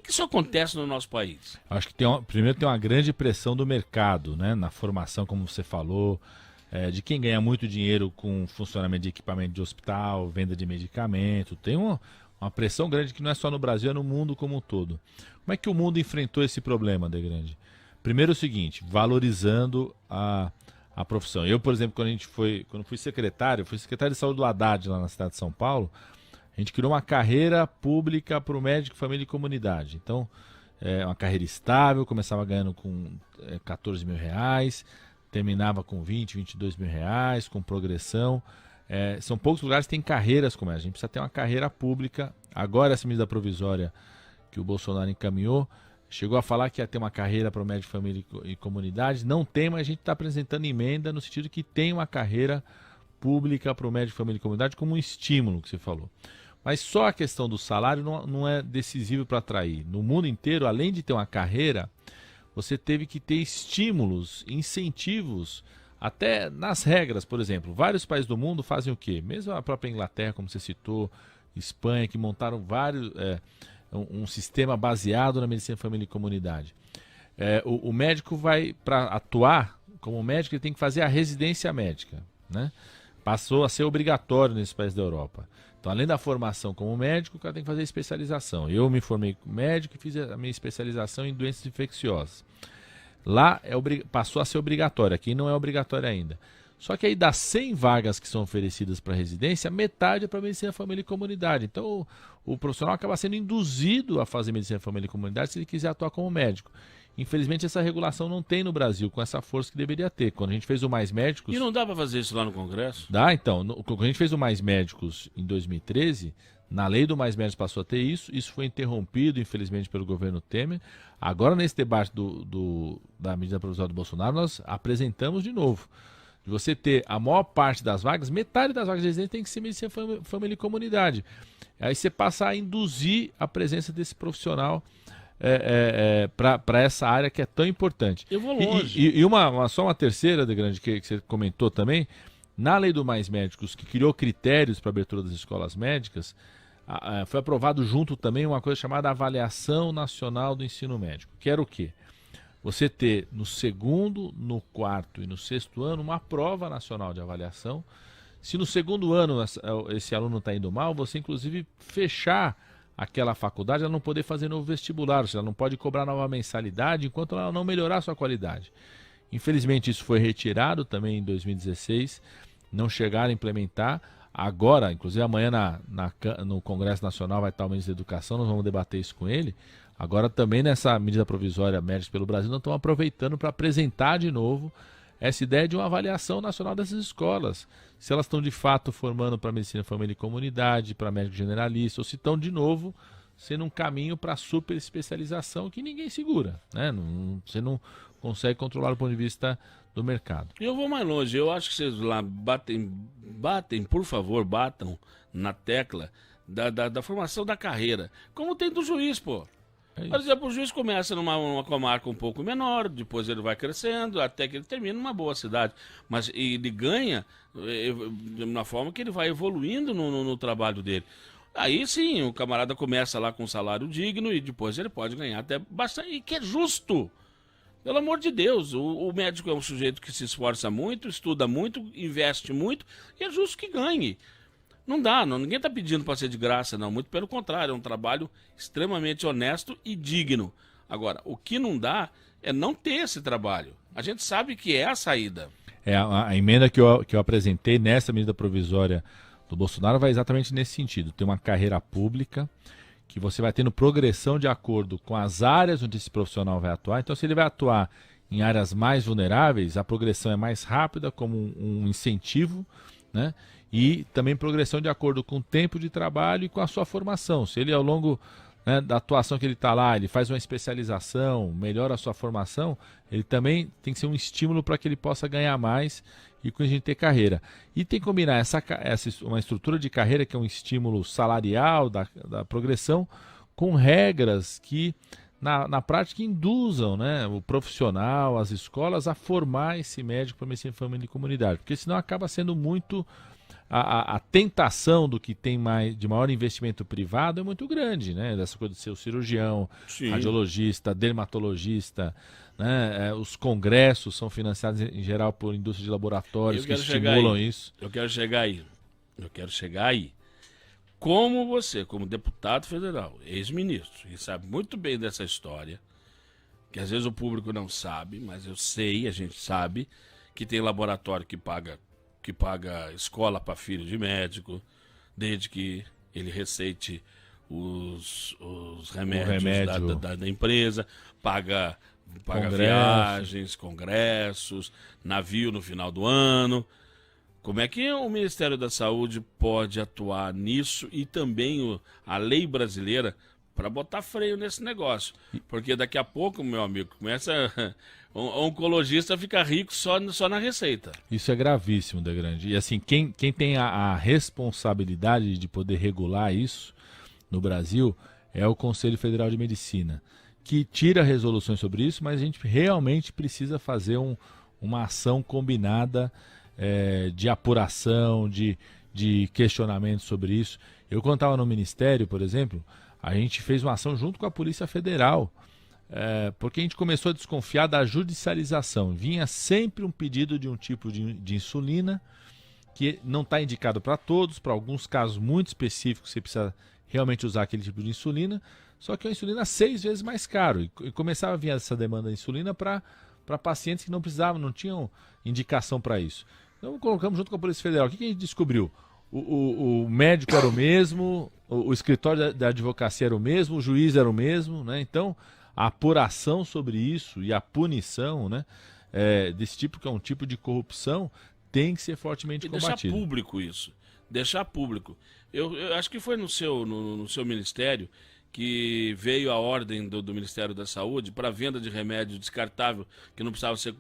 isso acontece no nosso país?
Acho que primeiro tem uma grande pressão do mercado, né? Na formação, como você falou, de quem ganha muito dinheiro com funcionamento de equipamento de hospital, venda de medicamento. Tem uma pressão grande que não é só no Brasil, é no mundo como um todo. Como é que o mundo enfrentou esse problema, Degrande? Primeiro é o seguinte, valorizando a profissão. Eu, por exemplo, quando fui secretário de saúde do Haddad lá na cidade de São Paulo, a gente criou uma carreira pública para o médico, família e comunidade. Então, uma carreira estável, começava ganhando com 14 mil reais, terminava com 20, 22 mil reais, com progressão. São poucos lugares que têm carreiras como essa. A gente precisa ter uma carreira pública. Agora, essa medida provisória que o Bolsonaro encaminhou, chegou a falar que ia ter uma carreira para o médico, família e comunidade. Não tem, mas a gente está apresentando emenda no sentido que tem uma carreira pública para o médico, família e comunidade como um estímulo que você falou. Mas só a questão do salário não é decisivo para atrair. No mundo inteiro, além de ter uma carreira, você teve que ter estímulos, incentivos, até nas regras, por exemplo. Vários países do mundo fazem o quê? Mesmo a própria Inglaterra, como você citou, Espanha, que montaram vários... um sistema baseado na medicina, família e comunidade. O médico vai, para atuar como médico, ele tem que fazer a residência médica, né? Passou a ser obrigatório nesses países da Europa. Então, além da formação como médico, o cara tem que fazer a especialização. Eu me formei como médico e fiz a minha especialização em doenças infecciosas. Lá passou a ser obrigatório, aqui não é obrigatório ainda. Só que aí das 100 vagas que são oferecidas para residência, metade é para medicina, família e comunidade. Então o profissional acaba sendo induzido a fazer medicina, família e comunidade se ele quiser atuar como médico. Infelizmente essa regulação não tem no Brasil com essa força que deveria ter. Quando a gente fez o Mais Médicos...
E não dá para fazer isso lá no Congresso?
Dá, então. Quando a gente fez o Mais Médicos em 2013, na lei do Mais Médicos passou a ter isso. Isso foi interrompido, infelizmente, pelo governo Temer. Agora, nesse debate da medida provisória do Bolsonaro, nós apresentamos de novo. De você ter a maior parte das vagas, metade das vagas de residência tem que ser medicina, família e comunidade. Aí você passa a induzir a presença desse profissional para essa área que é tão importante.
Eu vou longe.
E só uma terceira, Degrande, que você comentou também, na lei do Mais Médicos, que criou critérios para a abertura das escolas médicas, foi aprovado junto também uma coisa chamada Avaliação Nacional do Ensino Médico, que era o quê? Você ter no 2º, no 4º e no 6º ano uma prova nacional de avaliação. Se no 2º ano esse aluno está indo mal, você inclusive fechar aquela faculdade, ela não poder fazer novo vestibular, ou seja, ela não pode cobrar nova mensalidade enquanto ela não melhorar a sua qualidade. Infelizmente isso foi retirado também em 2016, não chegaram a implementar. Agora, inclusive amanhã no Congresso Nacional vai estar o ministro da Educação, nós vamos debater isso com ele. Agora também nessa medida provisória Médicos pelo Brasil, nós estamos aproveitando para apresentar de novo essa ideia de uma avaliação nacional dessas escolas. Se elas estão de fato formando para medicina, família e comunidade, para médico generalista, ou se estão de novo sendo um caminho para super especialização que ninguém segura, né? Você não consegue controlar do ponto de vista do mercado.
Eu vou mais longe, eu acho que vocês lá batem, por favor, batam na tecla da formação da carreira, como tem do juiz, pô. Por exemplo, o juiz começa numa comarca um pouco menor, depois ele vai crescendo, até que ele termina numa boa cidade. Mas ele ganha de uma forma que ele vai evoluindo no trabalho dele. Aí sim, o camarada começa lá com um salário digno e depois ele pode ganhar até bastante, e que é justo. Pelo amor de Deus, o médico é um sujeito que se esforça muito, estuda muito, investe muito, e é justo que ganhe. Não dá, ninguém está pedindo para ser de graça, não. Muito pelo contrário, é um trabalho extremamente honesto e digno. Agora, o que não dá é não ter esse trabalho. A gente sabe que é a saída.
A emenda que eu apresentei nessa medida provisória do Bolsonaro vai exatamente nesse sentido. Tem uma carreira pública que você vai tendo progressão de acordo com as áreas onde esse profissional vai atuar. Então, se ele vai atuar em áreas mais vulneráveis, a progressão é mais rápida, como um incentivo, né? E também progressão de acordo com o tempo de trabalho e com a sua formação. Se ele, ao longo, né, da atuação que ele está lá, ele faz uma especialização, melhora a sua formação, ele também tem que ser um estímulo para que ele possa ganhar mais e com a gente ter carreira. E tem que combinar uma estrutura de carreira que é um estímulo salarial da progressão com regras que na prática induzam, né, o profissional, as escolas a formar esse médico para medicina de família e comunidade, porque senão acaba sendo muito a tentação do que tem de maior investimento privado é muito grande, né? Dessa coisa de ser o cirurgião,
Sim.
radiologista, dermatologista, né? Os congressos são financiados em geral por indústrias de laboratórios que estimulam isso.
Eu quero chegar aí. Como você, como deputado federal, ex-ministro, e sabe muito bem dessa história, que às vezes o público não sabe, mas eu sei, a gente sabe, que tem laboratório que paga escola para filho de médico, desde que ele receite os remédios da empresa, paga viagens, congressos, navio no final do ano. Como é que o Ministério da Saúde pode atuar nisso e também a lei brasileira para botar freio nesse negócio? Porque daqui a pouco, meu amigo, começa... O oncologista fica rico só na receita.
Isso é gravíssimo, Degrande. E assim, quem tem a responsabilidade de poder regular isso no Brasil é o Conselho Federal de Medicina, que tira resoluções sobre isso, mas a gente realmente precisa fazer uma ação combinada de apuração, de questionamento sobre isso. Eu, quando estava no Ministério, por exemplo, a gente fez uma ação junto com a Polícia Federal, porque a gente começou a desconfiar da judicialização. Vinha sempre um pedido de um tipo de insulina que não está indicado para todos, para alguns casos muito específicos você precisa realmente usar aquele tipo de insulina, só que é uma insulina 6 vezes mais caro. E começava a vir essa demanda de insulina para pacientes que não precisavam, não tinham indicação para isso. Então colocamos junto com a Polícia Federal. O que a gente descobriu? O médico era o mesmo, o escritório da advocacia era o mesmo, o juiz era o mesmo, né? Então a apuração sobre isso e a punição, né, desse tipo, que é um tipo de corrupção, tem que ser fortemente combatida.
Deixar público isso. Deixar público. Eu acho que foi no seu ministério que veio a ordem do Ministério da Saúde para venda de remédio descartável, que não precisava ser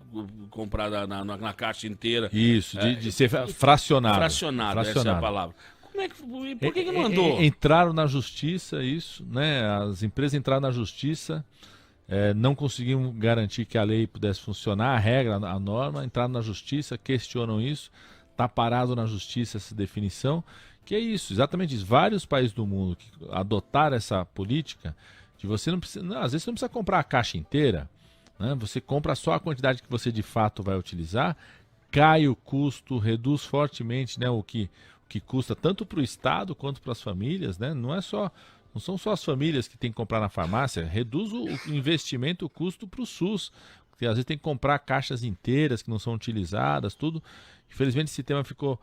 comprado na caixa inteira.
Isso, de ser fracionado.
Fracionado, essa é a palavra. Por que não andou?
Entraram na justiça, isso, né? As empresas entraram na justiça, não conseguiam garantir que a lei pudesse funcionar, a regra, a norma, entraram na justiça, questionam isso, está parado na justiça essa definição, que é isso, exatamente isso. Vários países do mundo que adotaram essa política, de você não precisa, às vezes você não precisa comprar a caixa inteira, né? Você compra só a quantidade que você de fato vai utilizar, cai o custo, reduz fortemente, né, o que custa tanto para o Estado quanto para as famílias, né? Não são só as famílias que têm que comprar na farmácia, reduz o investimento, o custo para o SUS, porque às vezes tem que comprar caixas inteiras que não são utilizadas, tudo. Infelizmente esse tema ficou...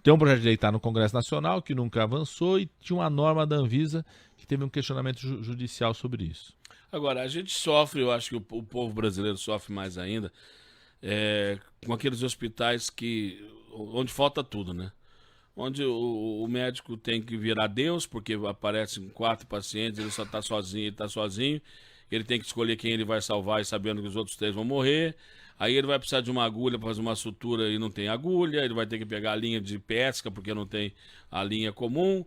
tem um projeto de lei que está no Congresso Nacional que nunca avançou e tinha uma norma da Anvisa que teve um questionamento judicial sobre isso.
Agora, a gente sofre, eu acho que o povo brasileiro sofre mais ainda, com aqueles hospitais onde falta tudo, né? Onde o médico tem que virar Deus, porque aparecem 4 pacientes, ele só está sozinho, ele tem que escolher quem ele vai salvar e sabendo que os outros 3 vão morrer. Aí ele vai precisar de uma agulha para fazer uma sutura e não tem agulha, ele vai ter que pegar a linha de pesca porque não tem a linha comum.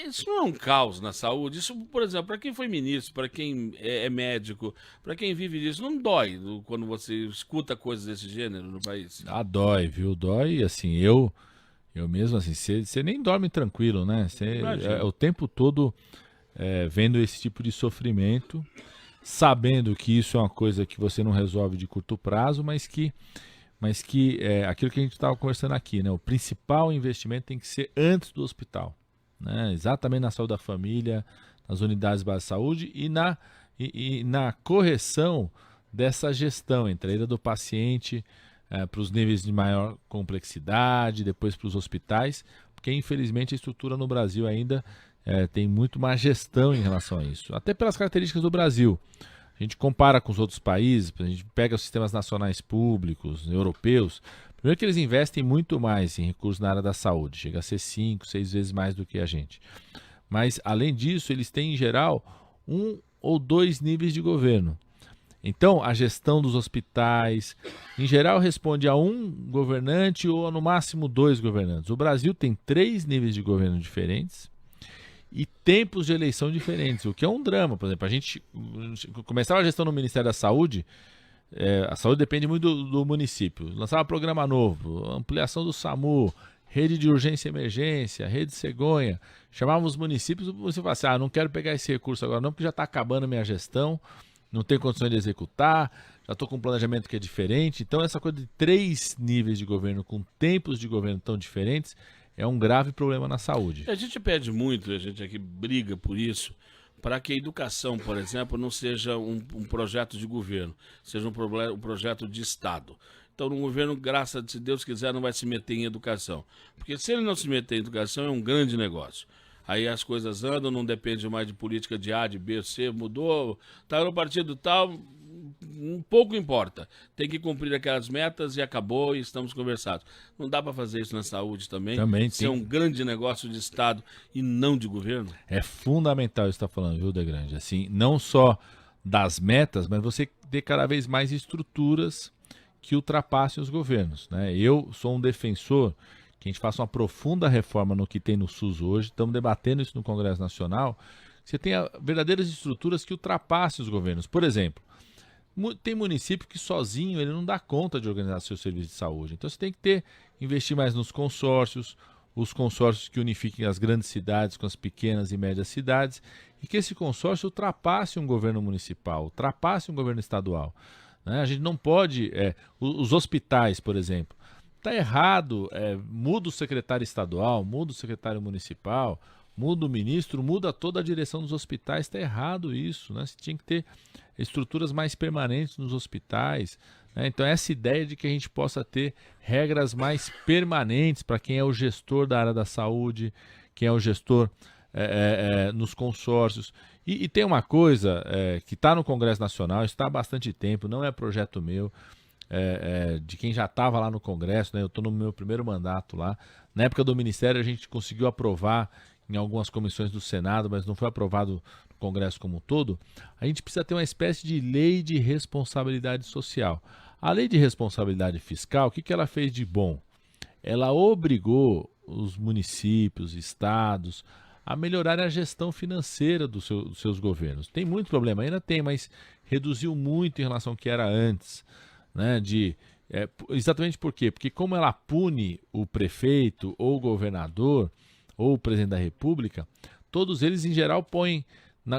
Isso não é um caos na saúde? Isso, por exemplo, para quem foi ministro, para quem é médico, para quem vive disso, não dói quando você escuta coisas desse gênero no país?
Ah, dói, viu? Dói, assim, eu mesmo, assim, você nem dorme tranquilo, né? Você o tempo todo vendo esse tipo de sofrimento, sabendo que isso é uma coisa que você não resolve de curto prazo, mas que aquilo que a gente estava conversando aqui, né? O principal investimento tem que ser antes do hospital, né? Exatamente na saúde da família, nas unidades básicas de saúde e na correção dessa gestão entre a ida do paciente para os níveis de maior complexidade, depois para os hospitais, porque infelizmente a estrutura no Brasil ainda tem muito má gestão em relação a isso, até pelas características do Brasil. A gente compara com os outros países, a gente pega os sistemas nacionais públicos, europeus, primeiro que eles investem muito mais em recursos na área da saúde, chega a ser 5, 6 vezes mais do que a gente. Mas, além disso, eles têm, em geral, 1 ou 2 níveis de governo. Então, a gestão dos hospitais, em geral, responde a um governante ou, no máximo, 2 governantes. O Brasil tem 3 níveis de governo diferentes e tempos de eleição diferentes, o que é um drama. Por exemplo, a gente começava a gestão no Ministério da Saúde, a saúde depende muito do município. Lançava programa novo, ampliação do SAMU, rede de urgência e emergência, rede cegonha. Chamava os municípios, o município falava assim, não quero pegar esse recurso agora não, porque já está acabando a minha gestão, não tenho condições de executar, já estou com um planejamento que é diferente. Então essa coisa de 3 níveis de governo com tempos de governo tão diferentes é um grave problema na saúde.
A gente pede muito, a gente aqui briga por isso, para que a educação, por exemplo, não seja um projeto de governo, seja um projeto de Estado. Então, no governo, graças a Deus quiser, não vai se meter em educação. Porque se ele não se meter em educação, é um grande negócio. Aí as coisas andam, não depende mais de política de A, de B, C, mudou, está no partido tal, pouco importa. Tem que cumprir aquelas metas e acabou e estamos conversados. Não dá para fazer isso na saúde também?
Também
ser um grande negócio de Estado e não de governo?
É fundamental isso que você está falando, viu, Degrande? Assim, não só das metas, mas você ter cada vez mais estruturas que ultrapassem os governos, né? Eu sou um defensor que a gente faça uma profunda reforma no que tem no SUS hoje, estamos debatendo isso no Congresso Nacional, você tenha verdadeiras estruturas que ultrapassem os governos. Por exemplo, tem município que sozinho ele não dá conta de organizar seu serviço de saúde. Então você tem que investir mais nos consórcios, os consórcios que unifiquem as grandes cidades com as pequenas e médias cidades, e que esse consórcio ultrapasse um governo municipal, ultrapasse um governo estadual, né? A gente não pode... os hospitais, por exemplo, está errado, muda o secretário estadual, muda o secretário municipal, muda o ministro, muda toda a direção dos hospitais, está errado isso, né? Você tinha que ter estruturas mais permanentes nos hospitais, né? Então essa ideia de que a gente possa ter regras mais permanentes para quem é o gestor da área da saúde, quem é o gestor nos consórcios. E tem uma coisa que está no Congresso Nacional, está há bastante tempo, não é projeto meu, de quem já estava lá no Congresso, né? Eu estou no meu primeiro mandato lá. Na época do Ministério a gente conseguiu aprovar em algumas comissões do Senado, mas não foi aprovado no Congresso como um todo. A gente precisa ter uma espécie de lei de responsabilidade social. A lei de responsabilidade fiscal, o que ela fez de bom? Ela obrigou os municípios, estados, a melhorar a gestão financeira dos seus governos. Tem muito problema, ainda tem, mas reduziu muito em relação ao que era antes, né? Exatamente por quê? Porque como ela pune o prefeito ou o governador ou o presidente da República, todos eles em geral põem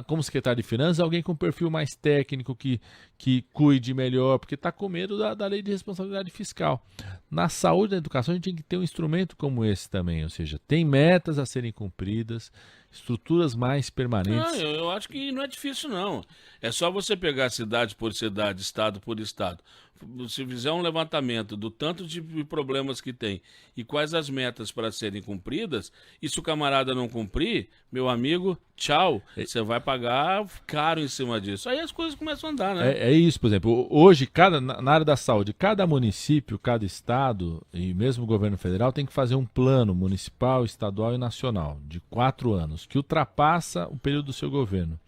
como secretário de Finanças alguém com perfil mais técnico, que cuide melhor, porque está com medo da lei de responsabilidade fiscal. Na saúde e na educação a gente tem que ter um instrumento como esse também, ou seja, tem metas a serem cumpridas, estruturas mais permanentes.
Não, eu acho que não é difícil não. É só você pegar cidade por cidade, estado por estado. Se fizer um levantamento do tanto de problemas que tem e quais as metas para serem cumpridas, e se o camarada não cumprir, meu amigo, tchau, você vai pagar caro em cima disso. Aí as coisas começam a andar, né?
É isso, por exemplo, hoje na área da saúde, cada município, cada estado e mesmo o governo federal tem que fazer um plano municipal, estadual e nacional de 4 anos, que ultrapassa o período do seu governo.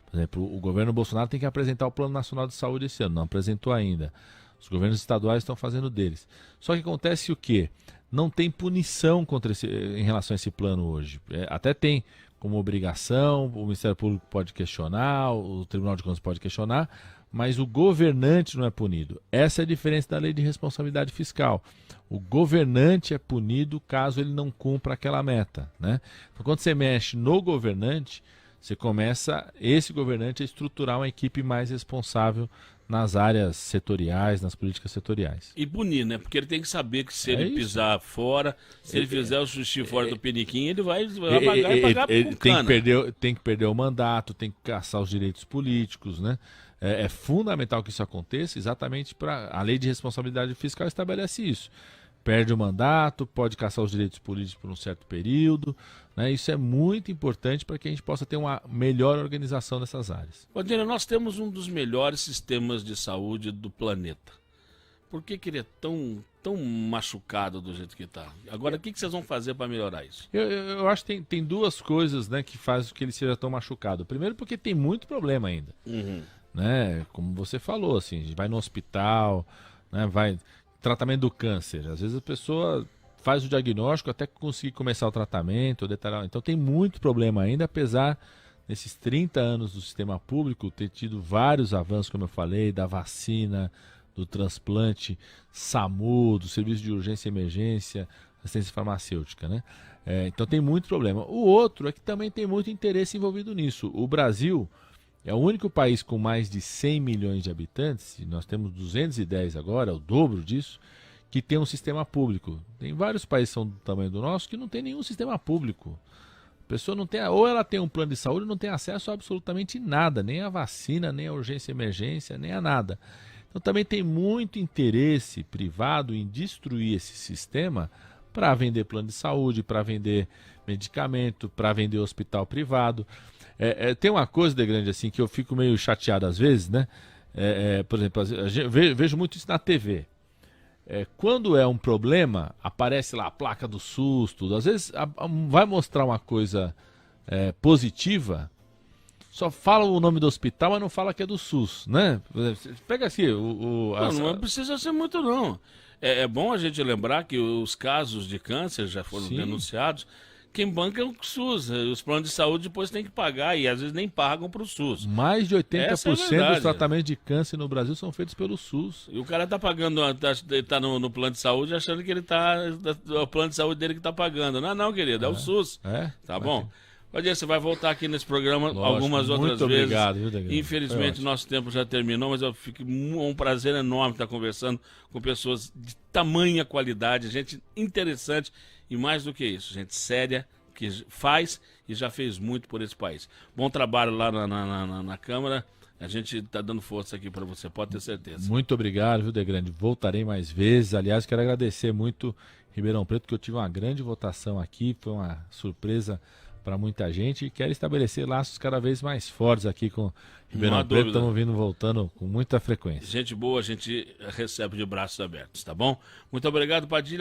Por exemplo, o governo Bolsonaro tem que apresentar o Plano Nacional de Saúde esse ano, não apresentou ainda. Os governos estaduais estão fazendo deles. Só que acontece o quê? não tem punição em relação a esse plano hoje. Até tem como obrigação, o Ministério Público pode questionar, o Tribunal de Contas pode questionar, mas o governante não é punido. Essa é a diferença da lei de responsabilidade fiscal. O governante é punido caso ele não cumpra aquela meta, né? Então, quando você mexe no governante, você começa, esse governante, a estruturar uma equipe mais responsável nas áreas setoriais, nas políticas setoriais.
E punir, né? Porque ele tem que saber que se ele pisar fora, se ele fizer o xixi fora do piniquim, ele vai pagar com cana.
Tem que perder o mandato, tem que caçar os direitos políticos, né? É fundamental que isso aconteça, exatamente para a lei de responsabilidade fiscal estabelece isso. Perde o mandato, pode caçar os direitos políticos por um certo período, né? Isso é muito importante para que a gente possa ter uma melhor organização dessas áreas.
Odílio, nós temos um dos melhores sistemas de saúde do planeta. Por que ele é tão machucado do jeito que está? Agora, o que vocês vão fazer para melhorar isso?
Eu acho que tem duas coisas, né, que fazem que ele seja tão machucado. Primeiro, porque tem muito problema ainda. Né? Como você falou, assim, a gente vai no hospital, né, tratamento do câncer. Às vezes a pessoa faz o diagnóstico até conseguir começar o tratamento, então tem muito problema ainda, apesar nesses 30 anos do sistema público ter tido vários avanços, como eu falei, da vacina, do transplante, SAMU, do serviço de urgência e emergência, assistência farmacêutica, né? Então tem muito problema. O outro é que também tem muito interesse envolvido nisso. O Brasil é o único país com mais de 100 milhões de habitantes, e nós temos 210 agora, o dobro disso, que tem um sistema público. Tem vários países que são do tamanho do nosso que não tem nenhum sistema público. A pessoa não tem, ou ela tem um plano de saúde, não tem acesso a absolutamente nada, nem a vacina, nem a urgência e emergência, nem a nada. Então também tem muito interesse privado em destruir esse sistema para vender plano de saúde, para vender medicamento, para vender hospital privado. Tem uma coisa, de grande, assim, que eu fico meio chateado às vezes, né? Por exemplo, vejo muito isso na TV. Quando é um problema, aparece lá a placa do SUS, tudo. Às vezes vai mostrar uma coisa positiva, só fala o nome do hospital, mas não fala que é do SUS, né? Pega assim...
Não precisa ser muito, não. É bom a gente lembrar que os casos de câncer já foram denunciados. Quem banca é o SUS, os planos de saúde depois tem que pagar e às vezes nem pagam para o SUS.
Mais de 80% dos tratamentos de câncer no Brasil são feitos pelo SUS.
E o cara tá pagando, tá no plano de saúde achando que o plano de saúde dele que tá pagando. Não, querido, é o SUS. Tá bom? Odílio, você vai voltar aqui nesse programa algumas outras vezes. Muito obrigado, viu, Degrande? Infelizmente, nosso tempo já terminou, mas um prazer enorme estar conversando com pessoas de tamanha qualidade, gente interessante. E mais do que isso, gente séria, que faz e já fez muito por esse país. Bom trabalho lá na Câmara. A gente está dando força aqui para você, pode ter certeza.
Muito obrigado, viu, Degrande? Voltarei mais vezes. Aliás, quero agradecer muito Ribeirão Preto, que eu tive uma grande votação aqui. Foi uma surpresa para muita gente. E quero estabelecer laços cada vez mais fortes aqui com Ribeirão Preto. Estamos voltando com muita frequência.
Gente boa, a gente recebe de braços abertos, tá bom? Muito obrigado, Padilha.